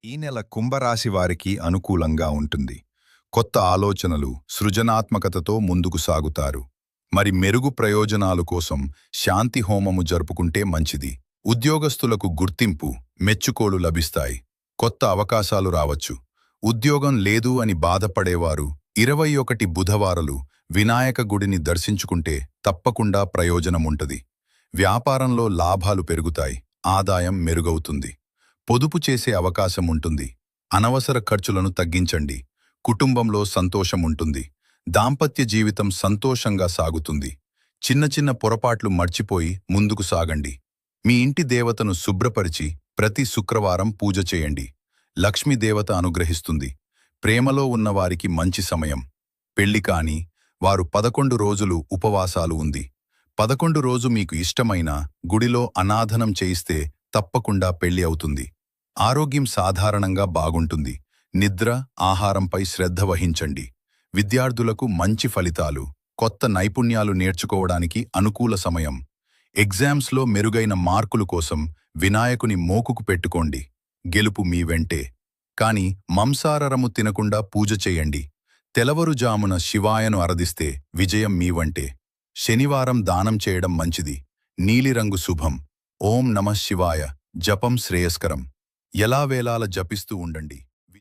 ఈ నెల కుంభరాశి వారికి అనుకూలంగా ఉంటుంది. కొత్త ఆలోచనలు, సృజనాత్మకతతో ముందుకు సాగుతారు. మరి మెరుగు ప్రయోజనాలు కోసం శాంతి హోమము జరుపుకుంటే మంచిది. ఉద్యోగస్తులకు గుర్తింపు, మెచ్చుకోలు లభిస్తాయి. కొత్త అవకాశాలు రావచ్చు. ఉద్యోగం లేదు అని బాధపడేవారు 21 బుధవారాలు వినాయక గుడిని దర్శించుకుంటే తప్పకుండా ప్రయోజనముంటది. వ్యాపారంలో లాభాలు పెరుగుతాయి, ఆదాయం మెరుగవుతుంది. పొదుపు చేసే అవకాశం ఉంటుంది. అనవసర ఖర్చులను తగ్గించండి. కుటుంబంలో సంతోషం ఉంటుంది. దాంపత్య జీవితం సంతోషంగా సాగుతుంది. చిన్న చిన్న పొరపాట్లు మర్చిపోయి ముందుకు సాగండి. మీ ఇంటి దేవతను శుభ్రపరిచి ప్రతి శుక్రవారం పూజ చేయండి. లక్ష్మీదేవత అనుగ్రహిస్తుంది. ప్రేమలో ఉన్నవారికి మంచి సమయం. పెళ్లి కాని వారు 11 రోజులు ఉపవాసాలు ఉంది. 11 రోజు మీకు ఇష్టమైన గుడిలో అనాథనం చేయిస్తే తప్పకుండా పెళ్లి అవుతుంది. ఆరోగ్యం సాధారణంగా బాగుంటుంది. నిద్ర, ఆహారంపై శ్రద్ధ వహించండి. విద్యార్థులకు మంచి ఫలితాలు. కొత్త నైపుణ్యాలు నేర్చుకోవడానికి అనుకూల సమయం. ఎగ్జామ్స్లో మెరుగైన మార్కులు కోసం వినాయకుని మోకుకు పెట్టుకోండి. గెలుపు మీ వెంటే. కాని మాంసాహారము తినకుండా పూజ చేయండి. తెలవరుజామున శివాయను ఆరాధిస్తే విజయం మీ వంటే. శనివారం దానం చేయడం మంచిది. నీలిరంగు శుభం. ఓం నమః శివాయ జపం శ్రేయస్కరం. ఎలావేళలా జపిస్తూ ఉండండి.